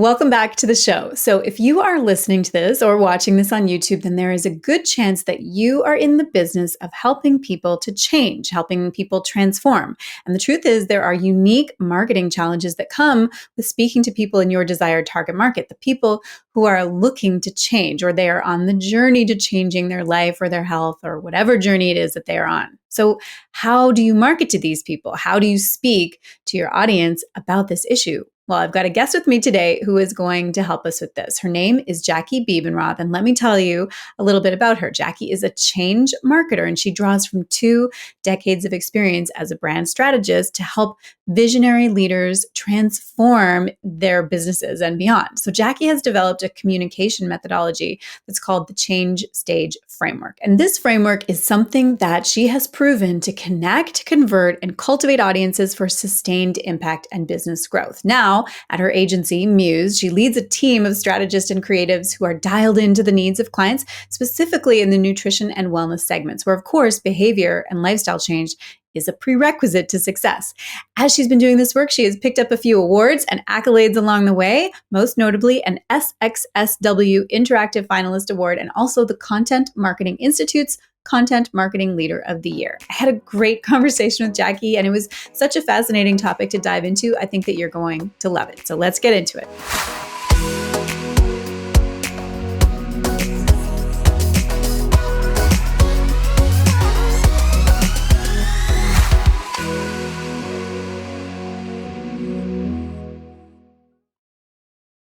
Welcome back to the show. So, if you are listening to this or watching this on YouTube, then there is a good chance that you are in the business of helping people to change, helping people transform. And the truth is, there are unique marketing challenges that come with speaking to people in your desired target market, the people who are looking to change or they are on the journey to changing their life or their health or whatever journey it is that they are on. So, how do you market to these people? How do you speak to your audience about this issue? Well, I've got a guest with me today who is going to help us with this. Her name is Jackie Bebenroth, and let me tell you a little bit about her. Jackie is a change marketer, and she draws from 2 decades of experience as a brand strategist to help visionary leaders transform their businesses and beyond. So Jackie has developed a communication methodology that's called the Change Stage Framework. And this framework is something that she has proven to connect, convert, and cultivate audiences for sustained impact and business growth. Now, at her agency, Muse, she leads a team of strategists and creatives who are dialed into the needs of clients, specifically in the nutrition and wellness segments, where, of course, behavior and lifestyle change is a prerequisite to success. As she's been doing this work, she has picked up a few awards and accolades along the way, most notably an SXSW Interactive Finalist Award and also the Content Marketing Institute's Content Marketing Leader of the Year. I had a great conversation with Jackie, and it was such a fascinating topic to dive into. I think that you're going to love it. So let's get into it.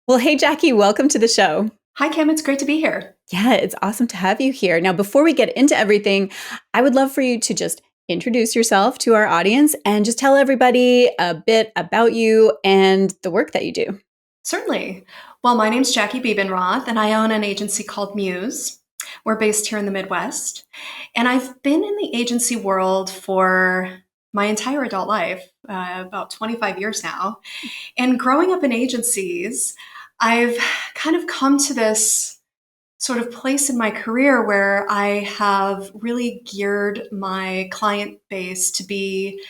Well, hey, Jackie, welcome to the show. Hi, Kim. It's great to be here. Yeah, it's awesome to have you here. Now, before we get into everything, I would love for you to just introduce yourself to our audience and just tell everybody a bit about you and the work that you do. Certainly. Well, my name's Jackie Bebenroth, and I own an agency called Muse. We're based here in the Midwest. And I've been in the agency world for my entire adult life, about 25 years now. And growing up in agencies, I've kind of come to this sort of place in my career where I have really geared my client base to be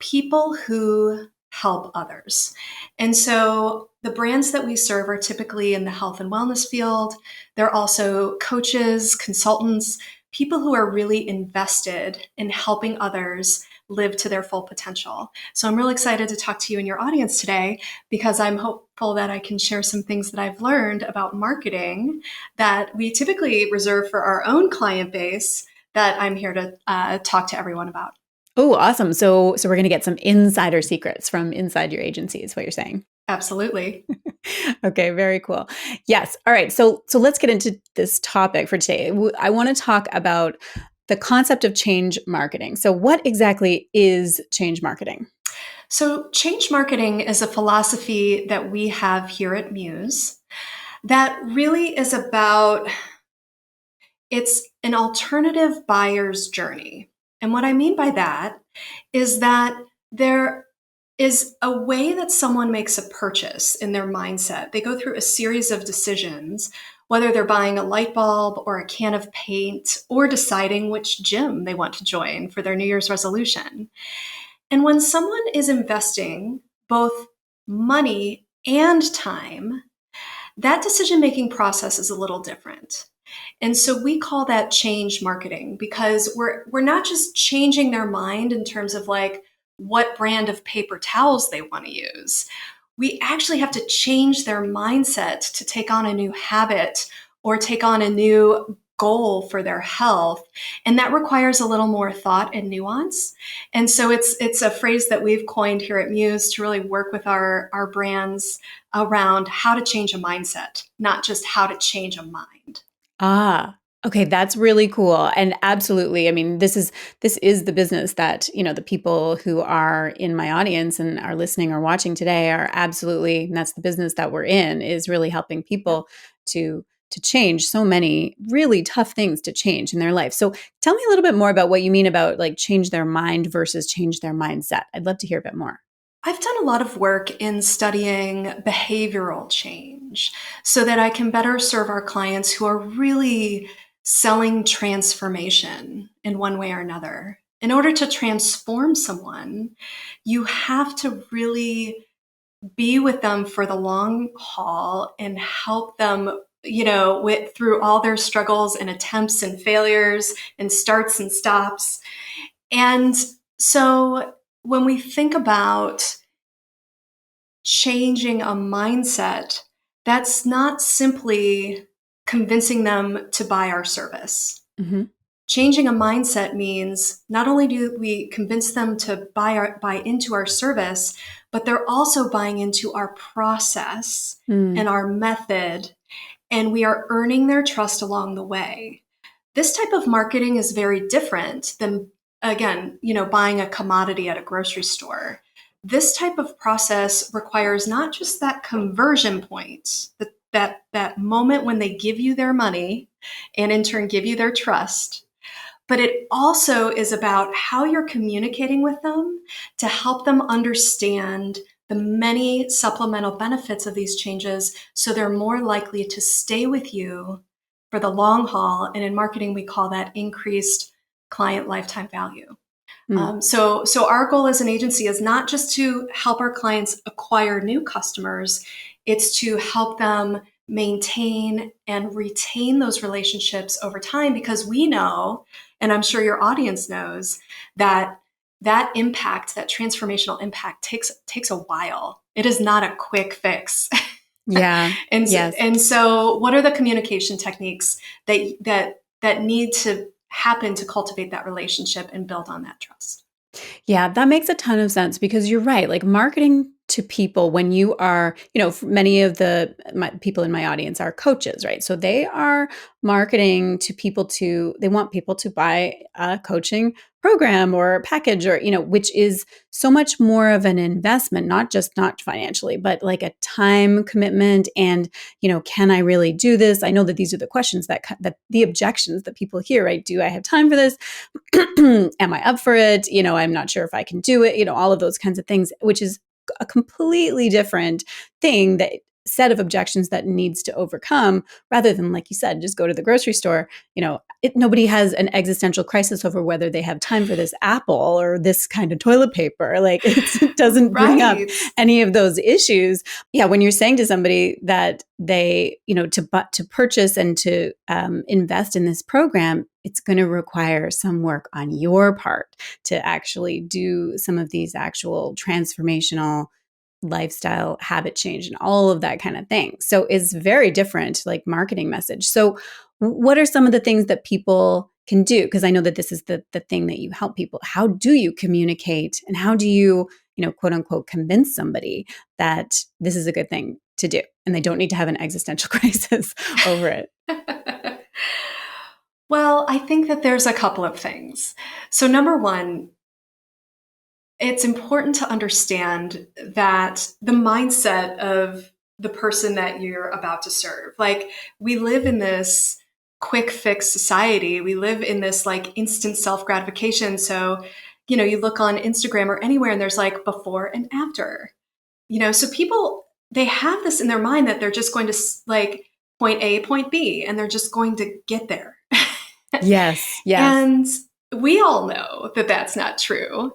people who help others. And so the brands that we serve are typically in the health and wellness field. They're also coaches, consultants, people who are really invested in helping others live to their full potential. So I'm really excited to talk to you and your audience today because I'm hopeful that I can share some things that I've learned about marketing that we typically reserve for our own client base that I'm here to talk to everyone about. Oh, awesome. So we're going to get some insider secrets from inside your agency is what you're saying. Absolutely. Okay, very cool. Yes. All right. So let's get into this topic for today. I want to talk about the concept of change marketing. So what exactly is change marketing? So change marketing is a philosophy that we have here at Muse that really is about, it's an alternative buyer's journey. And what I mean by that is that there is a way that someone makes a purchase in their mindset. They go through a series of decisions, whether they're buying a light bulb or a can of paint or deciding which gym they want to join for their New Year's resolution. And when someone is investing both money and time, that decision-making process is a little different. And so we call that change marketing because we're not just changing their mind in terms of like what brand of paper towels they want to use. We actually have to change their mindset to take on a new habit or take on a new goal for their health. And that requires a little more thought and nuance. And so it's a phrase that we've coined here at Muse to really work with our brands around how to change a mindset, not just how to change a mind. Ah, okay, that's really cool. And absolutely, I mean, this is the business that, the people who are in my audience and are listening or watching today are absolutely, and that's the business that we're in, is really helping people to change so many really tough things to change in their life. So tell me a little bit more about what you mean about like change their mind versus change their mindset. I'd love to hear a bit more. I've done a lot of work in studying behavioral change so that I can better serve our clients who are really selling transformation in one way or another. In order to transform someone, you have to really be with them for the long haul and help them, through all their struggles and attempts and failures and starts and stops. And so when we think about changing a mindset, that's not simply convincing them to buy our service. Mm-hmm. Changing a mindset means not only do we convince them to buy into our service, but they're also buying into our process and our method, and we are earning their trust along the way. This type of marketing is very different than, again, buying a commodity at a grocery store. This type of process requires not just that conversion point, that moment when they give you their money and in turn give you their trust, but it also is about how you're communicating with them to help them understand the many supplemental benefits of these changes so they're more likely to stay with you for the long haul. And in marketing, we call that increased client lifetime value. So our goal as an agency is not just to help our clients acquire new customers, it's to help them maintain and retain those relationships over time, because we know, and I'm sure your audience knows, that impact, that transformational impact takes a while. It is not a quick fix. Yeah. Yes. And so what are the communication techniques that need to happen to cultivate that relationship and build on that trust? Yeah, that makes a ton of sense because you're right. Like marketing to people when you are, many of the people in my audience are coaches, right? So they are marketing to people they want people to buy a coaching program or package or, which is so much more of an investment, not financially, but like a time commitment. And, can I really do this? I know that these are the questions that the objections that people hear, right? Do I have time for this? Am I up for it? I'm not sure if I can do it, all of those kinds of things, which is a completely different set of objections that needs to overcome rather than, like you said, just go to the grocery store. Nobody has an existential crisis over whether they have time for this apple or this kind of toilet paper. Like it doesn't bring up any of those issues. Yeah. When you're saying to somebody that they, to purchase and to invest in this program, it's going to require some work on your part to actually do some of these actual transformational lifestyle habit change and all of that kind of thing. So it's very different, like marketing message. So what are some of the things that people can do? Because I know that this is the thing that you help people. How do you communicate and how do you, quote unquote, convince somebody that this is a good thing to do and they don't need to have an existential crisis over it? Well, I think that there's a couple of things. So number one, it's important to understand that the mindset of the person that you're about to serve, like we live in this quick fix society. We live in this like instant self gratification. So, you look on Instagram or anywhere and there's like before and after, so people, they have this in their mind that they're just going to like point A, point B, and they're just going to get there. Yes. And we all know that that's not true.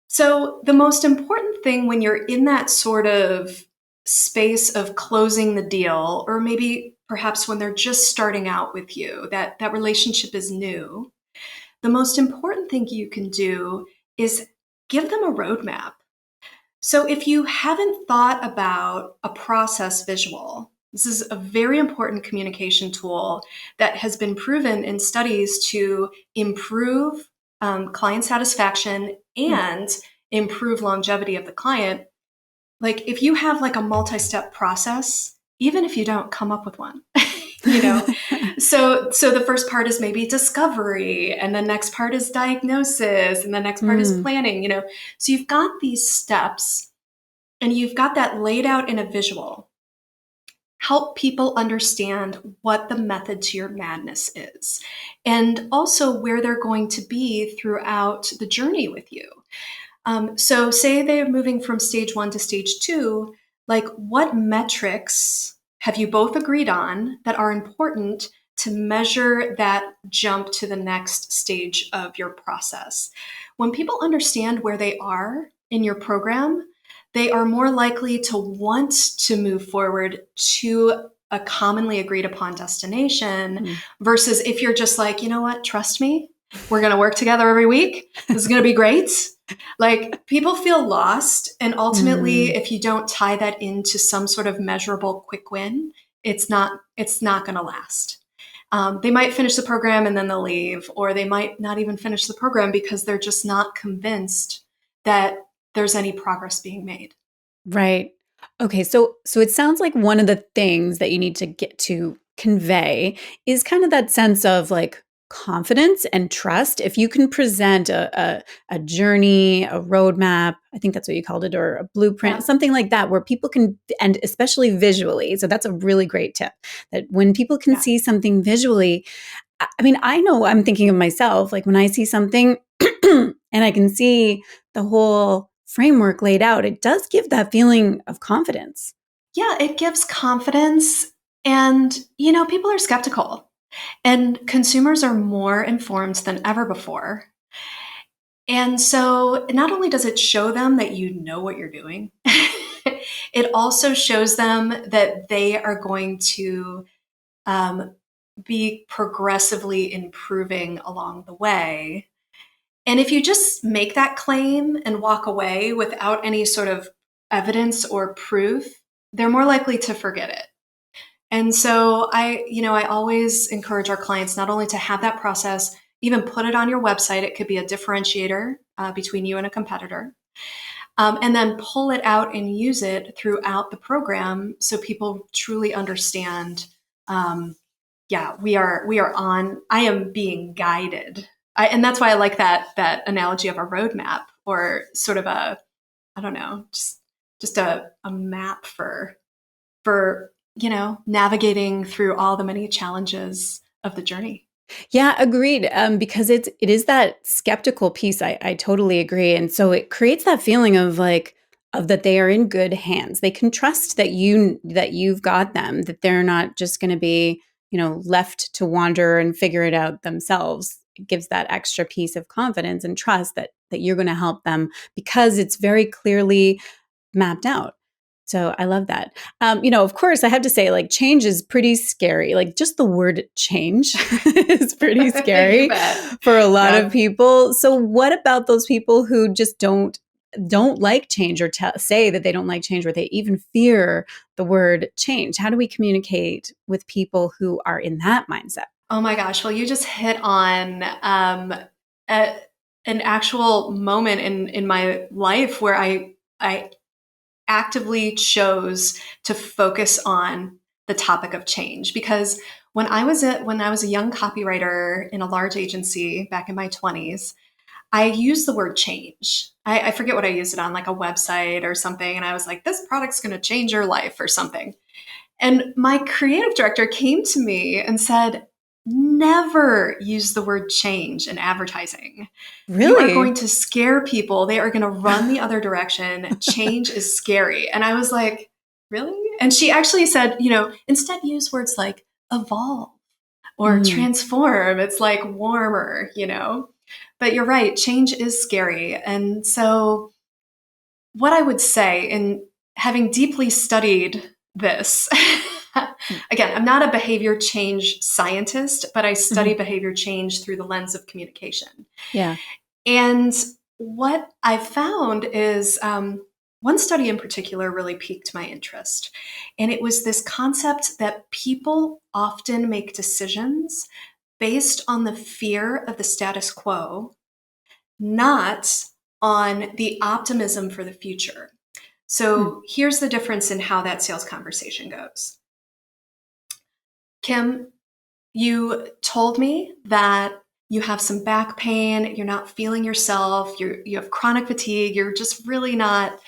So the most important thing when you're in that sort of space of closing the deal, or maybe perhaps when they're just starting out with you, that relationship is new, the most important thing you can do is give them a roadmap. So if you haven't thought about a process visual, this is a very important communication tool that has been proven in studies to improve client satisfaction and improve longevity of the client. Like if you have like a multi-step process, even if you don't come up with one, so the first part is maybe discovery, and the next part is diagnosis, and the next part is planning, so you've got these steps and you've got that laid out in a visual. Help people understand what the method to your madness is, and also where they're going to be throughout the journey with you. So say they're moving from stage 1 to stage 2, like what metrics have you both agreed on that are important to measure that jump to the next stage of your process? When people understand where they are in your program, they are more likely to want to move forward to a commonly agreed upon destination versus if you're just like, you know what, trust me, we're going to work together every week. This is going to be great. Like, people feel lost. And ultimately, if you don't tie that into some sort of measurable quick win, it's not going to last. They might finish the program and then they'll leave, or they might not even finish the program because they're just not convinced that there's any progress being made. Right. Okay. So it sounds like one of the things that you need to get to convey is kind of that sense of like confidence and trust. If you can present a journey, a roadmap, I think that's what you called it, or a blueprint, Yeah. something like that, where people can, and especially visually. So that's a really great tip, that when people can see something visually, I mean, I know I'm thinking of myself, like when I see something and I can see the whole framework laid out, it does give that feeling of confidence. Yeah, it gives confidence. And, people are skeptical, and consumers are more informed than ever before. And so not only does it show them that you know what you're doing, it also shows them that they are going to be progressively improving along the way. And if you just make that claim and walk away without any sort of evidence or proof, they're more likely to forget it. And so I always encourage our clients not only to have that process, even put it on your website. It could be a differentiator between you and a competitor. And then pull it out and use it throughout the program so people truly understand, I am being guided. And that's why I like that analogy of a roadmap, or sort of I don't know, just a map for navigating through all the many challenges of the journey. Yeah, agreed. Because it is that skeptical piece. I totally agree. And so it creates that feeling of like, of that they are in good hands. They can trust that you've got them, that they're not just going to be, left to wander and figure it out themselves. It gives that extra piece of confidence and trust that you're going to help them because it's very clearly mapped out. So I love that. Of course, I have to say, like, change is pretty scary. Like, just the word change is pretty scary for a lot of people. So what about those people who just don't like change, or say that they don't like change, or they even fear the word change? How do we communicate with people who are in that mindset? Oh my gosh. Well, you just hit on an actual moment in my life where I actively chose to focus on the topic of change. Because when I was a young copywriter in a large agency back in my 20s, I used the word change. I forget what I used it on, like a website or something. And I was like, this product's going to change your life or something. And my creative director came to me and said, never use the word change in advertising. You are going Really? to scare people. They are going to run the other direction. Change is scary. And I was like, really? And she actually said, instead use words like evolve or transform. It's like warmer. But you're right, change is scary. And so what I would say, in having deeply studied this, again, I'm not a behavior change scientist, but I study behavior change through the lens of communication. Yeah. And what I found is one study in particular really piqued my interest. And it was this concept that people often make decisions based on the fear of the status quo, not on the optimism for the future. So here's the difference in how that sales conversation goes. Kim, you told me that you have some back pain, you're not feeling yourself, you have chronic fatigue, you're just really not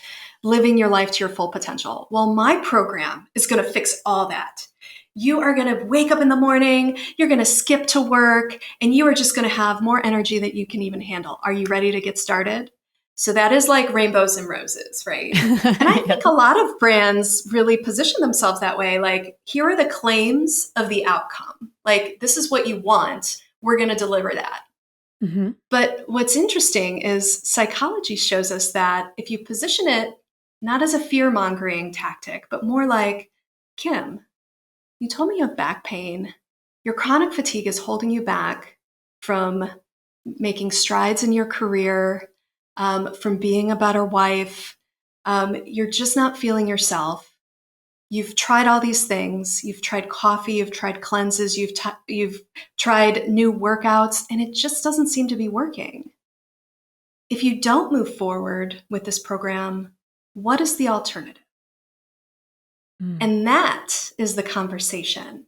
living your life to your full potential. Well, my program is going to fix all that. You are going to wake up in the morning, you're going to skip to work, and you are just going to have more energy that you can even handle. Are you ready to get started? So that is like rainbows and roses, right? And I think a lot of brands really position themselves that way. Like, here are the claims of the outcome. Like, this is what you want. We're going to deliver that. But what's interesting is psychology shows us that if you position it not as a fear-mongering tactic, but more like, Kim, you told me you have back pain. Your chronic fatigue is holding you back from making strides in your career, from being a better wife. You're just not feeling yourself. You've tried all these things. You've tried coffee, you've tried cleanses, you've tried new workouts, and it just doesn't seem to be working. If you don't move forward with this program, what is the alternative? Mm. And that is the conversation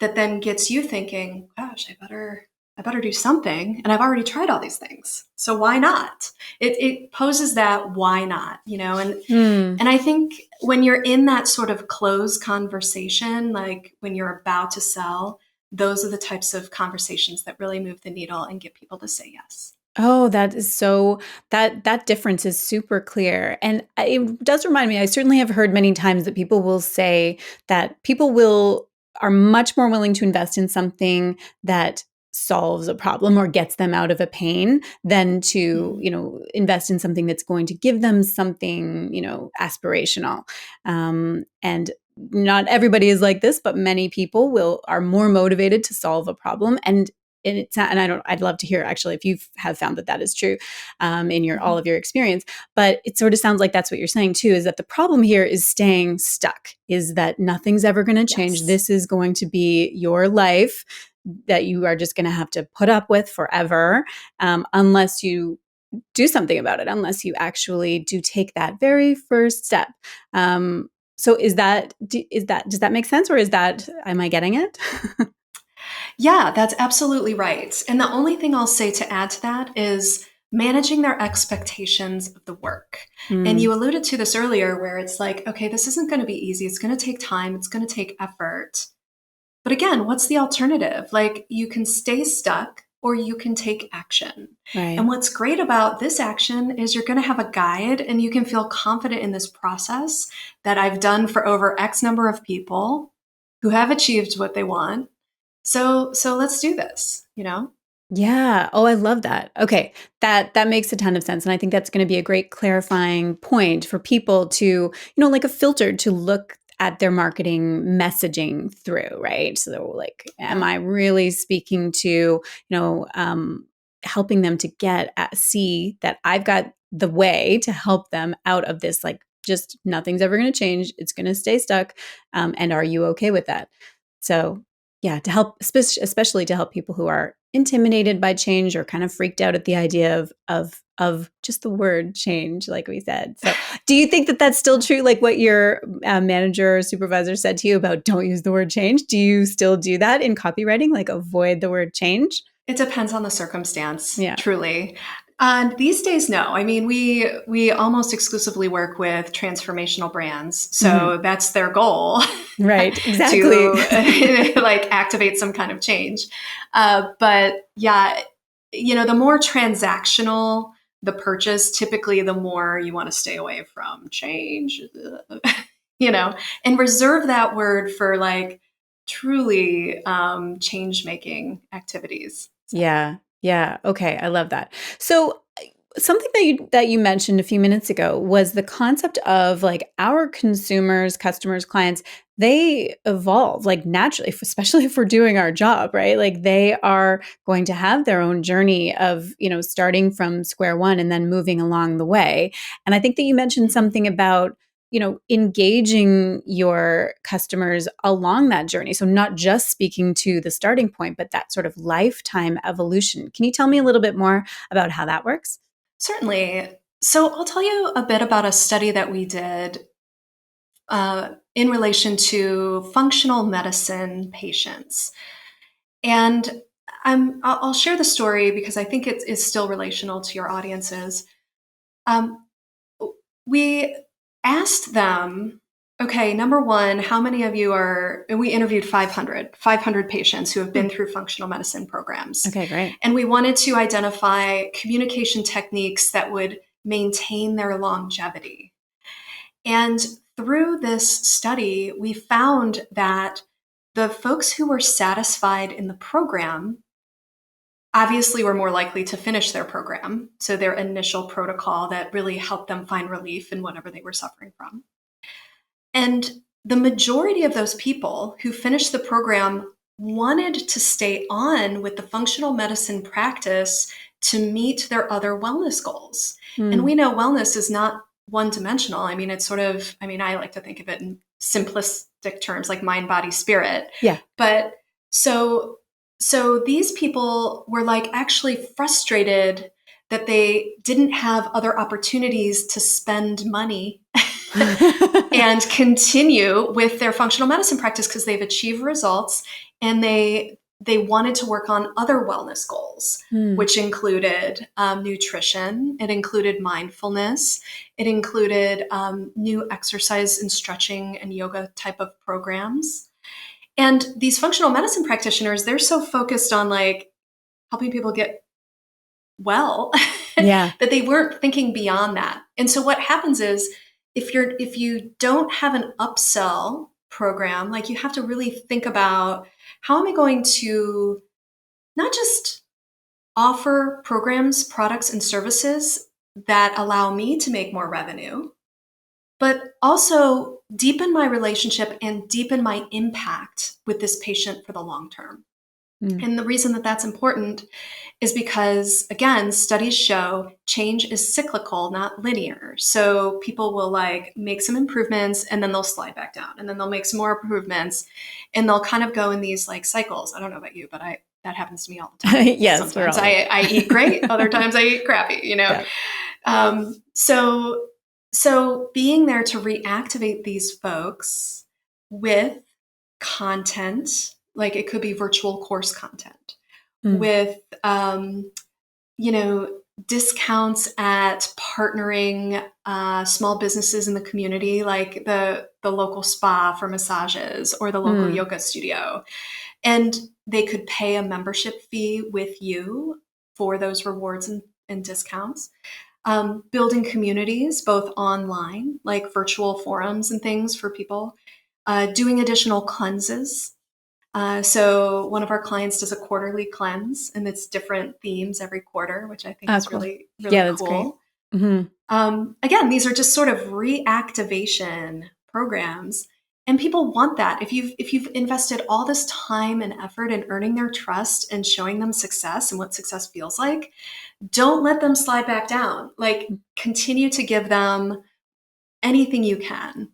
that then gets you thinking, gosh, I better do something. And I've already tried all these things. So why not? It poses that why not, Mm. and I think when you're in that sort of closed conversation, like when you're about to sell, those are the types of conversations that really move the needle and get people to say yes. Oh, that is so that difference is super clear. And it does remind me, I certainly have heard many times that people will say that people will are much more willing to invest in something that solves a problem or gets them out of a pain than to, Mhm. invest in something that's going to give them something, aspirational. And not everybody is like this, but many people will are more motivated to solve a problem. And it's not, and I'd love to hear actually if you have found that that is true in your all Mhm. of your experience. But it sort of sounds like that's what you're saying too, is that the problem here is staying stuck, is that nothing's ever going to change. Yes. This is going to be your life that you are just going to have to put up with forever, unless you do something about it, unless you actually do take that very first step. So does that make sense, or is that, am I getting it? Yeah, that's absolutely right. And the only thing I'll say to add to that is managing their expectations of the work. And Mm, you alluded to this earlier where it's like, okay, this isn't going to be easy. It's going to take time. It's going to take effort. But again, what's the alternative? Like you can stay stuck or you can take action. And right. what's great about this action is you're going to have a guide and you can feel confident in this process that I've done for over X number of people who have achieved what they want. So let's do this. Yeah. Oh, I love that. Okay. That makes a ton of sense. And I think that's going to be a great clarifying point for people to, like a filter to look at their marketing messaging through, right? So like, am Yeah. I really speaking to, helping them to see that I've got the way to help them out of this, like just nothing's ever going to change. It's going to stay stuck. And are you okay with that? So yeah, to help, especially to help people who are intimidated by change or kind of freaked out at the idea of just the word change, like we said. So, do you think that that's still true? Like what your manager or supervisor said to you about don't use the word change? Do you still do that in copywriting? Like avoid the word change? It depends on the circumstance, Yeah. truly. These days, no. I mean, we almost exclusively work with transformational brands, Hmm. so that's their goal Right. Exactly. to like activate some kind of change. But yeah, the more transactional the purchase, typically the more you want to stay away from change. And reserve that word for like truly change making activities. So. Yeah. Yeah. Okay. I love that. So something that you mentioned a few minutes ago was the concept of like our consumers, customers, clients, they evolve like naturally, especially if we're doing our job, right? Like they are going to have their own journey of, starting from square one and then moving along the way. And I think that you mentioned Mhm. something about engaging your customers along that journey. So not just speaking to the starting point, but that sort of lifetime evolution. Can you tell me a little bit more about how that works? Certainly. So I'll tell you a bit about a study that we did in relation to functional medicine patients. And I'll share the story because I think it is still relational to your audiences. Um, we asked them, okay, number one, how many of you are, and we interviewed 500 patients who have Hmm. been through functional medicine programs. Okay, great. And we wanted to identify communication techniques that would maintain their longevity. And through this study, we found that the folks who were satisfied in the program obviously were more likely to finish their program. So their initial protocol that really helped them find relief in whatever they were suffering from. And the majority of those people who finished the program wanted to stay on with the functional medicine practice to meet their other wellness goals. And we know wellness is not one dimensional. I mean, it's sort of, I mean, I like to think of it in simplistic terms like mind, body, spirit. Yeah. But so these people were like actually frustrated that they didn't have other opportunities to spend money and continue with their functional medicine practice because they've achieved results, and they wanted to work on other wellness goals, which included nutrition. It included mindfulness. It included new exercise and stretching and yoga type of programs. And these functional medicine practitioners, they're so focused on like helping people get well Yeah. that they weren't thinking beyond that. And so what happens is if you don't have an upsell program, like you have to really think about how am I going to not just offer programs, products, and services that allow me to make more revenue, but also deepen my relationship and deepen my impact with this patient for the long term. And the reason that that's important is because, again, studies show change is cyclical, not linear. So people will like make some improvements and then they'll slide back down, and then they'll make some more improvements, and they'll kind of go in these like cycles. I don't know about you, but that happens to me all the time. Yes, sometimes I eat great, other times I eat crappy, you know? Yeah. So being there to reactivate these folks with content, like it could be virtual course content, with, discounts at partnering small businesses in the community, like the local spa for massages or the local yoga studio. And they could pay a membership fee with you for those rewards and discounts. Building communities, both online, like virtual forums and things for people, doing additional cleanses. So one of our clients does a quarterly cleanse, and it's different themes every quarter, which I think is cool. really, really that's cool. Great. Again, these are just sort of reactivation programs, and people want that. If you've invested all this time and effort in earning their trust and showing them success and what success feels like, don't let them slide back down. Like, continue to give them anything you can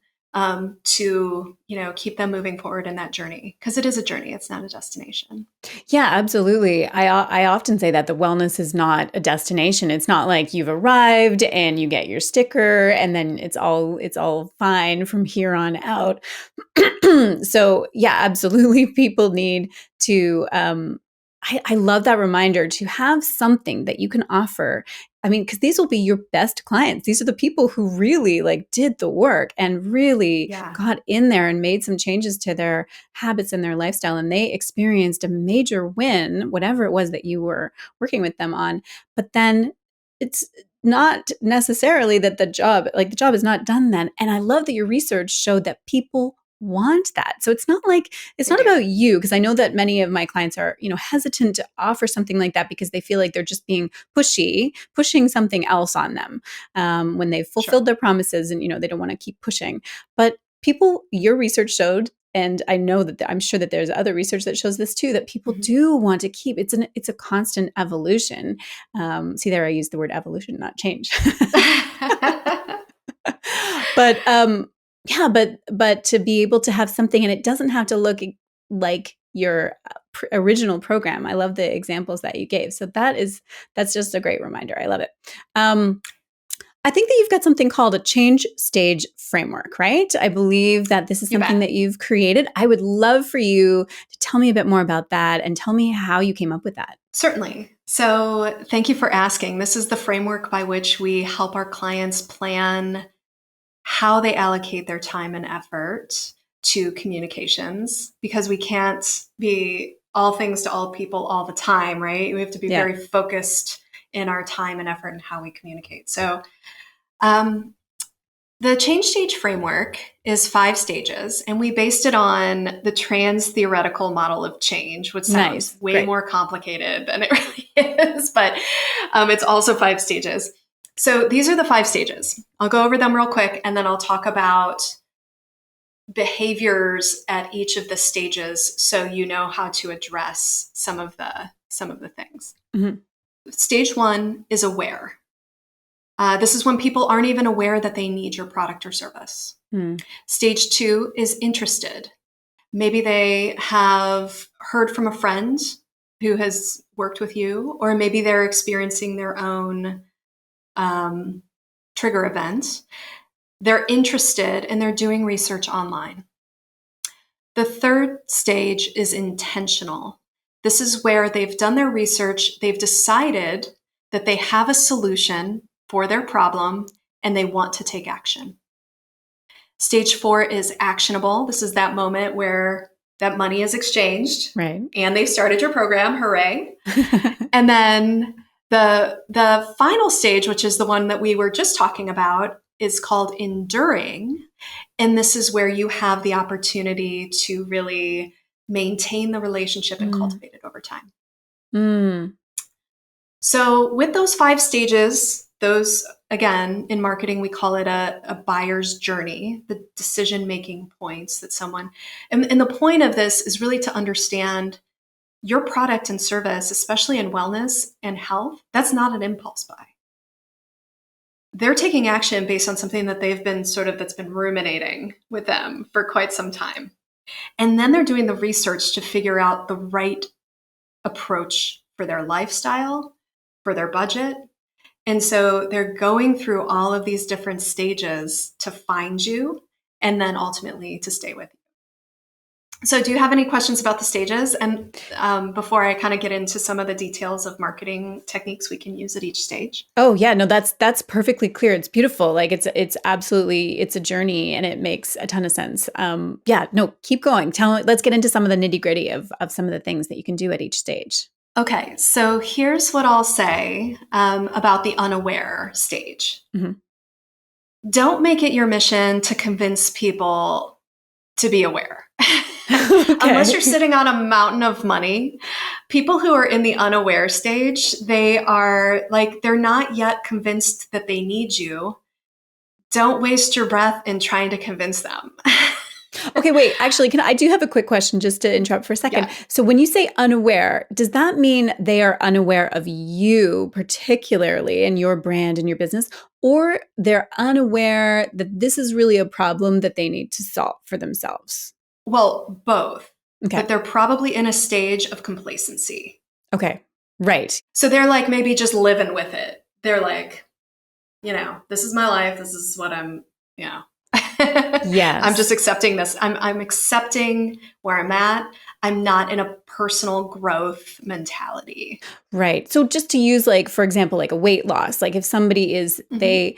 to keep them moving forward in that journey, because it is a journey. It's not a destination. Yeah, absolutely. I often say that the wellness is not a destination. It's not like you've arrived and you get your sticker and then it's all fine from here on out. So yeah, absolutely. People need to. I love that reminder to have something that you can offer. I mean, because these will be your best clients. These are the people who really like did the work and really got in there and made some changes to their habits and their lifestyle. And they experienced a major win, whatever it was that you were working with them on. But then it's not necessarily that the job is not done then. And I love that your research showed that people want that. So it's not about you, because I know that many of my clients are, hesitant to offer something like that because they feel like they're just being pushing something else on them when they've fulfilled their promises, and they don't want to keep pushing. But your research showed, and I know that I'm sure that there's other research that shows this too, that people do want to keep. It's a constant evolution. See there, I used the word evolution, not change. But yeah, but to be able to have something, and it doesn't have to look like your original program. I love the examples that you gave. So that's just a great reminder. I love it. I think that you've got something called a change stage framework, right? I believe that this is something that you've created. I would love for you to tell me a bit more about that and tell me how you came up with that. Certainly. So thank you for asking. This is the framework by which we help our clients plan how they allocate their time and effort to communications, because we can't be all things to all people all the time, right? We have to be very focused in our time and effort and how we communicate. So the change stage framework is 5 stages, and we based it on the trans theoretical model of change, which sounds way more complicated than it really is, but it's also 5 stages. So these are the 5 stages. I'll go over them real quick, and then I'll talk about behaviors at each of the stages so you know how to address some of the things. Mhm. Stage 1 is aware. This is when people aren't even aware that they need your product or service. Mm. Stage 2 is interested. Maybe they have heard from a friend who has worked with you, or maybe they're experiencing their own trigger event. They're interested and they're doing research online. The third stage is intentional. This is where they've done their research, they've decided that they have a solution for their problem, and they want to take action. Stage 4 is actionable. This is that moment where that money is exchanged, Right. and they've started your program. Hooray. And then the final stage, which is the one that we were just talking about, is called enduring. And this is where you have the opportunity to really maintain the relationship and cultivate it over time. Mm. So with those 5 stages, those, again, in marketing, we call it a buyer's journey, the decision-making points that someone, and the point of this is really to understand your product and service, especially in wellness and health, that's not an impulse buy. They're taking action based on something that they've been that's been ruminating with them for quite some time. And then they're doing the research to figure out the right approach for their lifestyle, for their budget. And so they're going through all of these different stages to find you and then ultimately to stay with you. So do you have any questions about the stages? And before I kind of get into some of the details of marketing techniques we can use at each stage? Oh yeah, no, that's perfectly clear. It's beautiful. Like it's absolutely, it's a journey, and it makes a ton of sense. Yeah, no, keep going. Let's get into some of the nitty gritty of some of the things that you can do at each stage. Okay, so here's what I'll say about the unaware stage. Mm-hmm. Don't make it your mission to convince people to be aware. Okay. Unless you're sitting on a mountain of money, people who are in the unaware stage, they are like, they're not yet convinced that they need you. Don't waste your breath in trying to convince them. Okay, wait, actually, I do have a quick question just to interrupt for a second. Yeah. So when you say unaware, does that mean they are unaware of you particularly and your brand and your business, or they're unaware that this is really a problem that they need to solve for themselves? Well, both. Okay. But they're probably in a stage of complacency. Okay. Right. So they're like maybe just living with it. They're like, this is my life. This is what I'm, Yes. I'm just accepting this. I'm accepting where I'm at. I'm not in a personal growth mentality. Right. So just to use, like, for example, like a weight loss, like if somebody is, they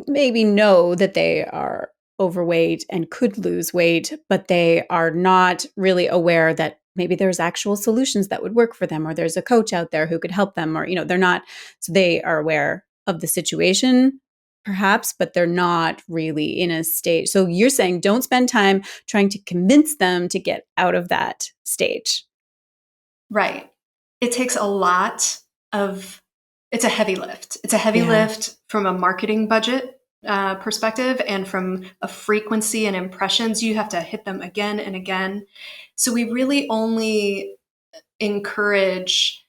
maybe know that they are overweight and could lose weight, but they are not really aware that maybe there's actual solutions that would work for them, or there's a coach out there who could help them, or, they're not, so they are aware of the situation perhaps, but they're not really in a stage. So you're saying don't spend time trying to convince them to get out of that stage. Right. It takes a lot of, it's a heavy lift. It's a heavy lift from a marketing budget perspective, and from a frequency and impressions. You have to hit them again and again. So we really only encourage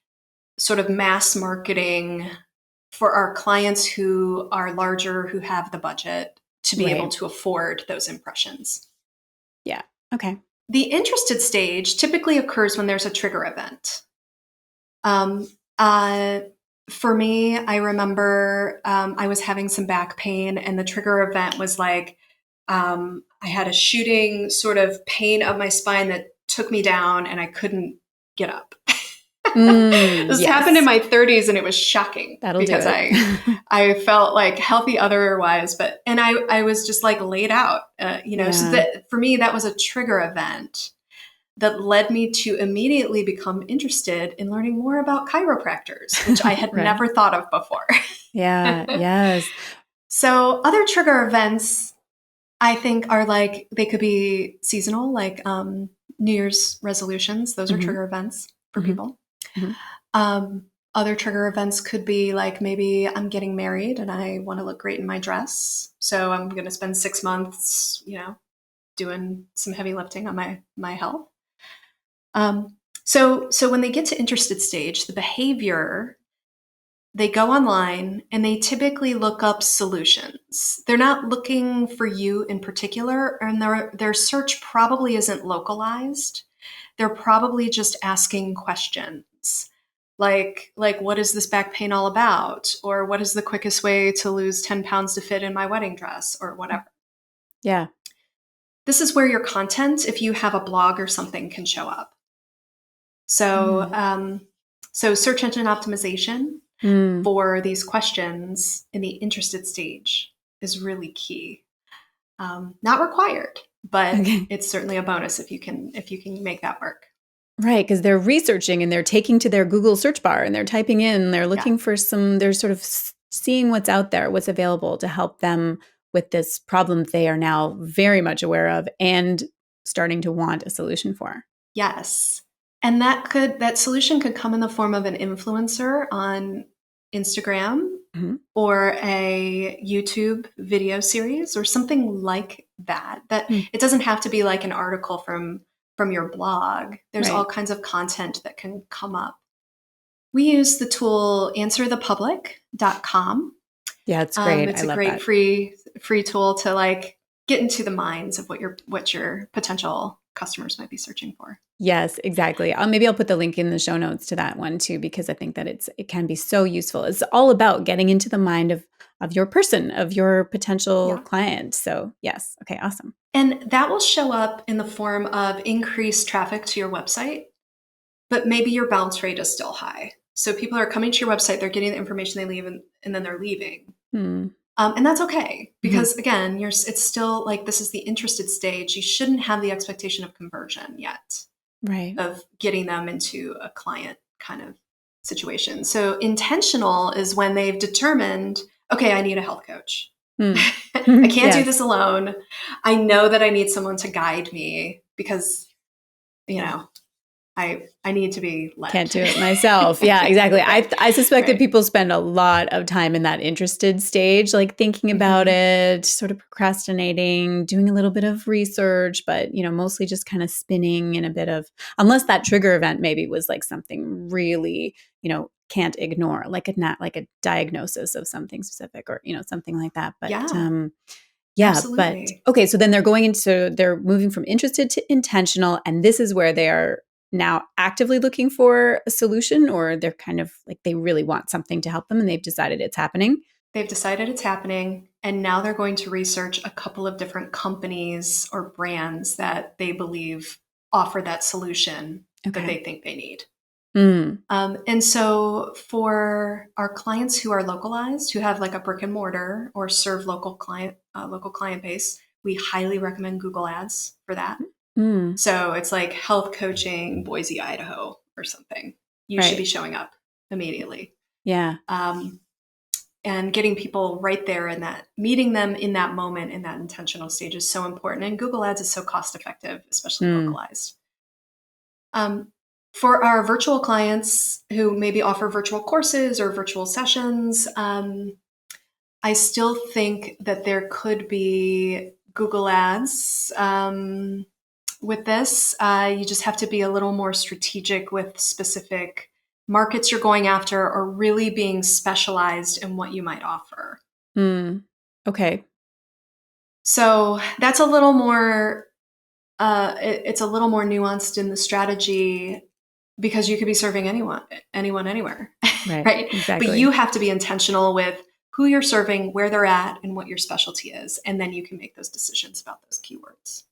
sort of mass marketing for our clients who are larger, who have the budget to be able to afford those impressions. Yeah. Okay. The interested stage typically occurs when there's a trigger event. For me, I remember I was having some back pain, and the trigger event was like, I had a shooting sort of pain of my spine that took me down, and I couldn't get up. This happened in my 30s, and it was shocking because I felt like healthy otherwise, and I was just like laid out, so that for me, that was a trigger event that led me to immediately become interested in learning more about chiropractors, which I had never thought of before. Yeah. Yes. So other trigger events, I think, are like, they could be seasonal, like New Year's resolutions. Those are trigger events for people. Other trigger events could be like maybe I'm getting married and I want to look great in my dress. So I'm going to spend 6 months, doing some heavy lifting on my health. So when they get to interested stage, the behavior, they go online and they typically look up solutions. They're not looking for you in particular, and their search probably isn't localized. They're probably just asking questions like what is this back pain all about? Or what is the quickest way to lose 10 pounds to fit in my wedding dress or whatever. Yeah. This is where your content, if you have a blog or something, can show up. So, so search engine optimization for these questions in the interested stage is really key. Not required, but it's certainly a bonus if you can make that work. Right, because they're researching and they're taking to their Google search bar and they're typing in, they're looking for they're sort of seeing what's out there, what's available to help them with this problem they are now very much aware of and starting to want a solution for. Yes. And that solution could come in the form of an influencer on Instagram or a YouTube video series or something like that. It doesn't have to be like an article from your blog. There's all kinds of content that can come up. We use the tool answerthepublic.com. Yeah, it's great. It's I love great that. free tool to like get into the minds of what your potential customers might be searching for. Yes, exactly. Maybe I'll put the link in the show notes to that one too, because I think that it can be so useful. It's all about getting into the mind of your person, of your potential client. So yes. Okay, awesome. And that will show up in the form of increased traffic to your website, but maybe your bounce rate is still high. So people are coming to your website, they're getting the information, they leave, and then they're leaving. And that's okay, because again, it's still like, this is the interested stage. You shouldn't have the expectation of conversion yet, right? Of getting them into a client kind of situation. So intentional is when they've determined, okay, I need a health coach. I can't do this alone. I know that I need someone to guide me because, I need to be led. Can't do it myself. Yeah, exactly. I suspect that people spend a lot of time in that interested stage, like thinking about it, sort of procrastinating, doing a little bit of research, but mostly just kind of spinning in a bit of, unless that trigger event maybe was like something really, can't ignore, like a diagnosis of something specific or, something like that. But absolutely. But okay, so then they're moving from interested to intentional, and this is where they are now actively looking for a solution, or they're kind of like they really want something to help them and they've decided it's happening. They've decided it's happening, and now they're going to research a couple of different companies or brands that they believe offer that solution that they think they need. And so for our clients who are localized, who have like a brick and mortar or serve local client base, we highly recommend Google Ads for that. So it's like health coaching, Boise, Idaho, or something. You should be showing up immediately. Yeah. And getting people right there in that, meeting them in that moment, in that intentional stage is so important. And Google Ads is so cost effective, especially localized. For our virtual clients who maybe offer virtual courses or virtual sessions, I still think that there could be Google Ads with this. You just have to be a little more strategic with specific markets you're going after, or really being specialized in what you might offer. Okay. So that's a little more, it's a little more nuanced in the strategy, because you could be serving anyone, anywhere. Right? Exactly. But you have to be intentional with who you're serving, where they're at, and what your specialty is. And then you can make those decisions about those keywords.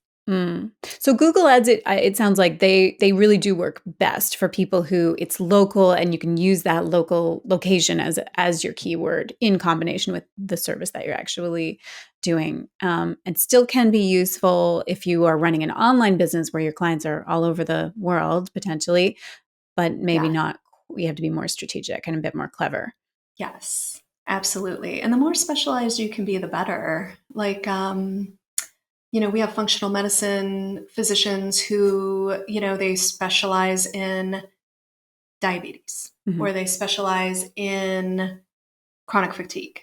So Google Ads, it sounds like they really do work best for people who it's local and you can use that local location as your keyword in combination with the service that you're actually doing. And still can be useful if you are running an online business where your clients are all over the world potentially, but maybe not. You have to be more strategic and a bit more clever. Yes, absolutely. And the more specialized you can be, the better. Like, we have functional medicine physicians who, they specialize in diabetes, or they specialize in chronic fatigue,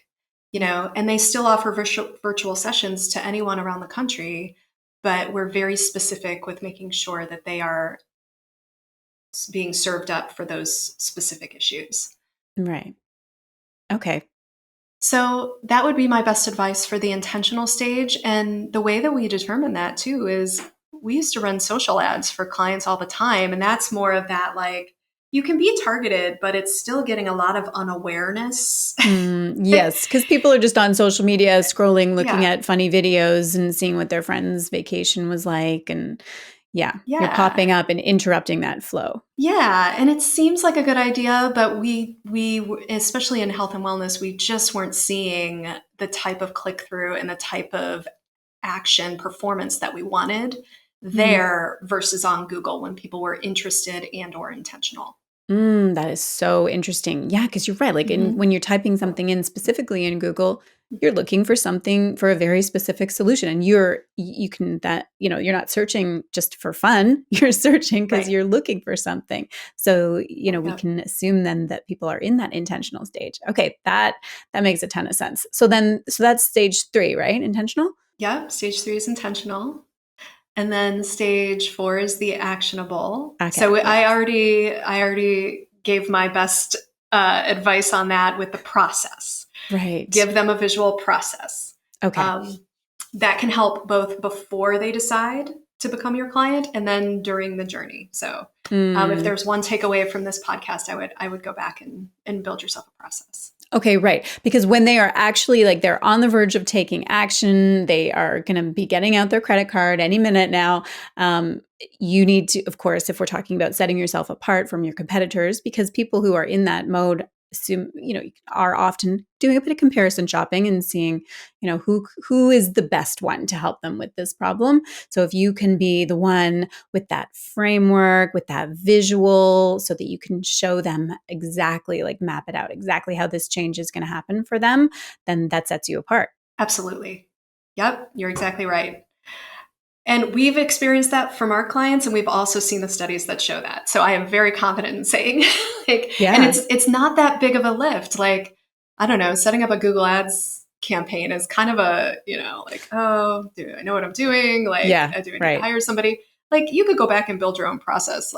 and they still offer virtual sessions to anyone around the country, but we're very specific with making sure that they are being served up for those specific issues. Right. Okay. So that would be my best advice for the intentional stage. And the way that we determine that too is we used to run social ads for clients all the time. And that's more of that, like, you can be targeted, but it's still getting a lot of unawareness. Yes, because people are just on social media scrolling, looking Yeah. at funny videos and seeing what their friend's vacation was like. And you're popping up and interrupting that flow. Yeah, and it seems like a good idea, but we especially in health and wellness, we just weren't seeing the type of click through and the type of action performance that we wanted there versus on Google when people were interested and or intentional. That is so interesting. Yeah, because you're right. Like when you're typing something in specifically in Google, you're looking for something for a very specific solution, and you're not searching just for fun. You're searching because you're looking for something. So we can assume then that people are in that intentional stage. Okay, that makes a ton of sense. So that's stage 3, right? Intentional. Yeah, stage 3 is intentional. And then stage 4 is the actionable. Okay. So I already gave my best advice on that with the process. Right. Give them a visual process. Okay. That can help both before they decide to become your client and then during the journey. So if there's one takeaway from this podcast, I would go back and build yourself a process. Okay, right. Because when they are actually like they're on the verge of taking action, they are going to be getting out their credit card any minute now. You need to, of course, if we're talking about setting yourself apart from your competitors, because people who are in that mode assume, are often doing a bit of comparison shopping and seeing, who is the best one to help them with this problem. So if you can be the one with that framework, with that visual, so that you can show them exactly, like map it out exactly how this change is going to happen for them, then that sets you apart. Absolutely. Yep, you're exactly right. And we've experienced that from our clients, and we've also seen the studies that show that. So I am very confident in saying, and it's not that big of a lift. Like, I don't know, setting up a Google Ads campaign is kind of a, oh, do I know what I'm doing? Like, do I need to hire somebody? Like, you could go back and build your own process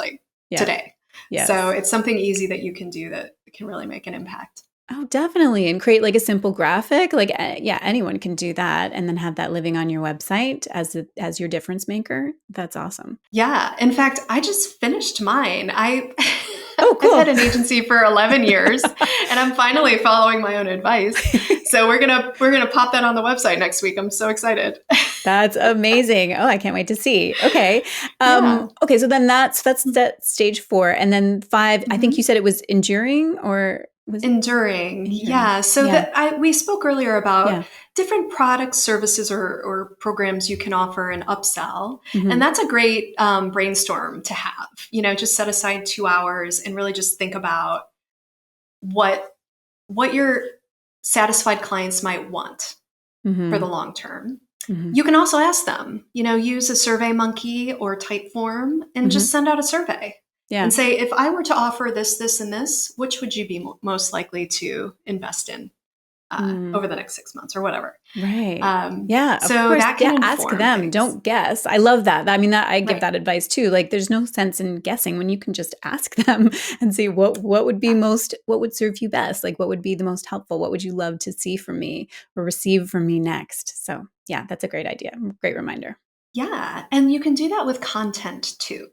today. Yes. So it's something easy that you can do that can really make an impact. Oh, definitely. And create like a simple graphic. Like, anyone can do that. And then have that living on your website as your difference maker. That's awesome. Yeah. In fact, I just finished mine. Oh, cool. I've had an agency for 11 years and I'm finally following my own advice. So we're going to pop that on the website next week. I'm so excited. That's amazing. Oh, I can't wait to see. Okay. Okay. So then that's that stage 4. And then 5, I think you said it was enduring or was enduring. Yeah. So we spoke earlier about different products, services, or programs you can offer and upsell. And that's a great brainstorm to have, just set aside 2 hours and really just think about what your satisfied clients might want for the long term. You can also ask them, use a Survey Monkey or Typeform and just send out a survey. And say, if I were to offer this, this, and this, which would you be most likely to invest in over the next 6 months or whatever? Right. So that can ask them. Things. Don't guess. I love that. I mean, I give that advice too. Like, there's no sense in guessing when you can just ask them and see what would be what would serve you best. Like, what would be the most helpful? What would you love to see from me or receive from me next? So yeah, that's a great idea. Great reminder. Yeah. And you can do that with content too.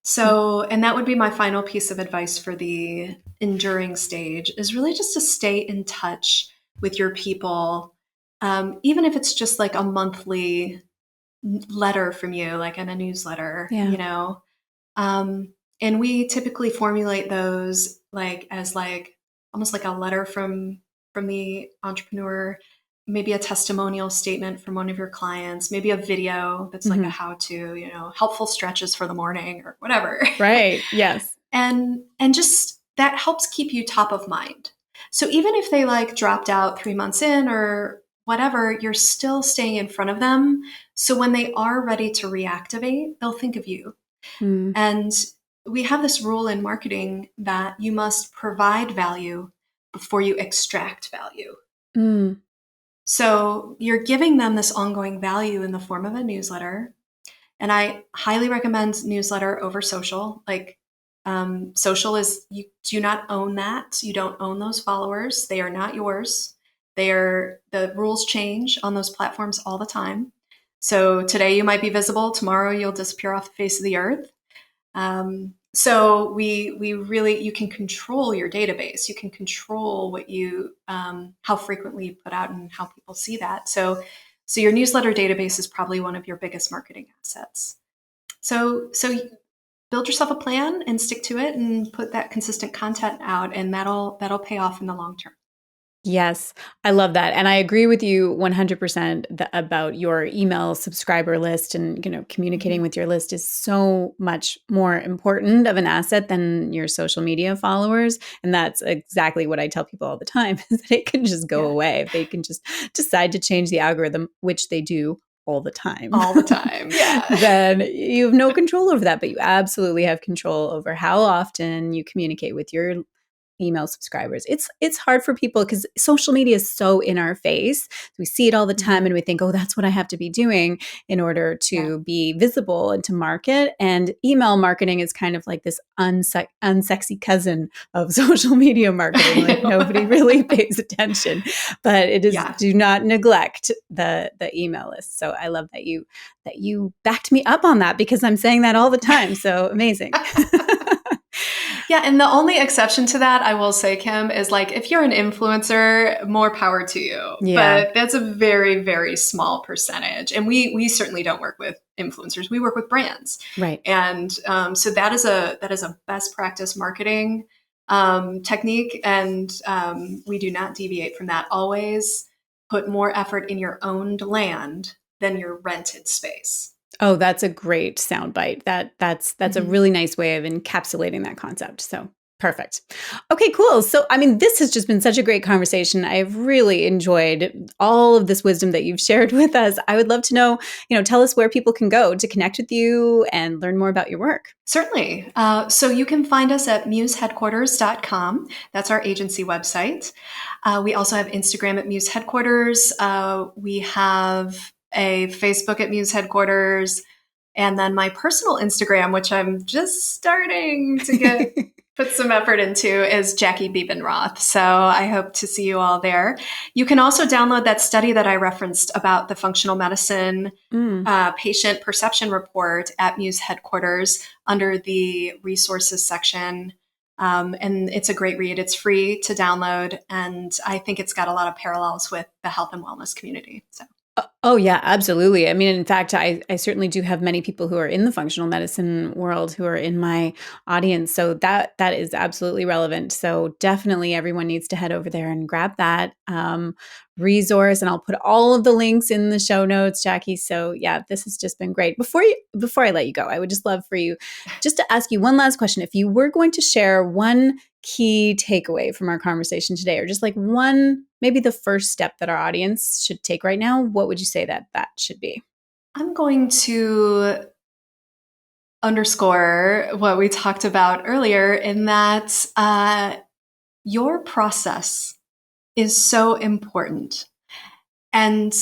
So, and that would be my final piece of advice for the enduring stage is really just to stay in touch with your people. Even if it's just like a monthly letter from you, like in a newsletter, and we typically formulate those as almost like a letter from the entrepreneur, maybe a testimonial statement from one of your clients, maybe a video that's like a how-to, helpful stretches for the morning or whatever. Right. Yes. And just that helps keep you top of mind. So even if they dropped out 3 months in or whatever, you're still staying in front of them. So when they are ready to reactivate, they'll think of you. And we have this rule in marketing that you must provide value before you extract value. Mm. So you're giving them this ongoing value in the form of a newsletter. And I highly recommend newsletter over social. Like, social is, you do not own that. You don't own those followers. They are not yours. The rules change on those platforms all the time. So today you might be visible, tomorrow you'll disappear off the face of the earth. So we really, you can control your database. You can control what you, how frequently you put out and how people see that. So your newsletter database is probably one of your biggest marketing assets. So build yourself a plan and stick to it and put that consistent content out, and that'll pay off in the long term. Yes, I love that. And I agree with you 100% about your email subscriber list, and, communicating Mhm. with your list is so much more important of an asset than your social media followers. And that's exactly what I tell people all the time is that it can just go Yeah, away. If they can just decide to change the algorithm, which they do all the time, all the time. Yeah. then you have no control over that, but you absolutely have control over how often you communicate with your email subscribers. It's hard for people because social media is so in our face. We see it all the time Mhm. and we think, oh, that's what I have to be doing in order Yeah. to be visible and to market. And email marketing is kind of like this unsexy cousin of social media marketing. I Like nobody really know. pays attention, but it is, Yeah. do not neglect the email list. So I love that you backed me up on that, because I'm saying that all the time. So amazing. Yeah, and the only exception to that, I will say, Kim, is like if you're an influencer, more power to you. Yeah, But that's a very, very small percentage. And we certainly don't work with influencers. We work with brands, right. and so that is a best practice marketing technique, and we do not deviate from that. Always put more effort in your owned land than your rented space. Oh, that's a great soundbite. That's a Mhm. really nice way of encapsulating that concept. So perfect. Okay, cool. So I mean, this has just been such a great conversation. I've really enjoyed all of this wisdom that you've shared with us. I would love to know, tell us where people can go to connect with you and learn more about your work. Certainly. So you can find us at museheadquarters.com. That's our agency website. We also have Instagram at Muse Headquarters. We have a Facebook at Muse Headquarters. And then my personal Instagram, which I'm just starting to put some effort into, is Jackie Bebenroth. So I hope to see you all there. You can also download that study that I referenced about the functional medicine Mm. patient perception report at Muse headquarters under the resources section. And it's a great read. It's free to download. And I think it's got a lot of parallels with the health and wellness community. So. Oh yeah, absolutely. I mean, in fact, I certainly do have many people who are in the functional medicine world who are in my audience. So that is absolutely relevant. So definitely everyone needs to head over there and grab that resource. And I'll put all of the links in the show notes, Jackie. So yeah, this has just been great. Before I let you go, I would just love for you just to ask you one last question. If you were going to share one key takeaway from our conversation today, or just like one, maybe the first step that our audience should take right now, what would you say that should be? I'm going to underscore what we talked about earlier in that your process is so important. And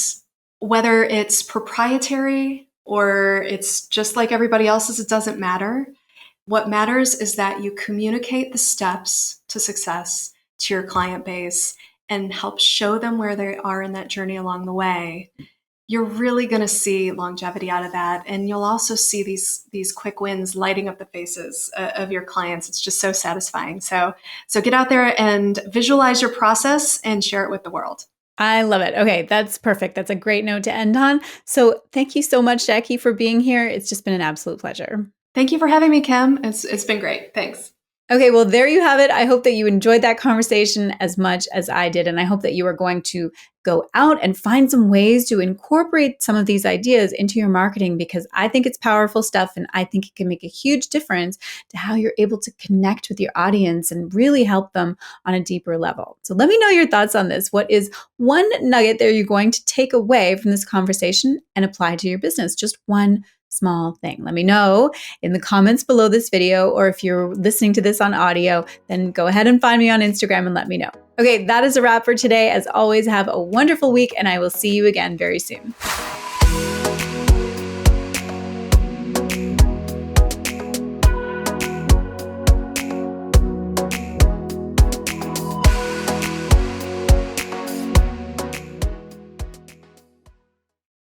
whether it's proprietary or it's just like everybody else's, it doesn't matter. What matters is that you communicate the steps to success to your client base and help show them where they are in that journey along the way. You're really going to see longevity out of that, and you'll also see these quick wins lighting up the faces of your clients. It's just so satisfying. So get out there and visualize your process and share it with the world. I love it. Okay, that's perfect. That's a great note to end on. So thank you so much, Jackie, for being here. It's just been an absolute pleasure. Thank you for having me, Kim. It's been great. Thanks. Okay, well, there you have it. I hope that you enjoyed that conversation as much as I did. And I hope that you are going to go out and find some ways to incorporate some of these ideas into your marketing, because I think it's powerful stuff. And I think it can make a huge difference to how you're able to connect with your audience and really help them on a deeper level. So let me know your thoughts on this. What is one nugget that you're going to take away from this conversation and apply to your business? Just one small thing? Let me know in the comments below this video, or if you're listening to this on audio, then go ahead and find me on Instagram and let me know. Okay, that is a wrap for today. As always, have a wonderful week, and I will see you again very soon.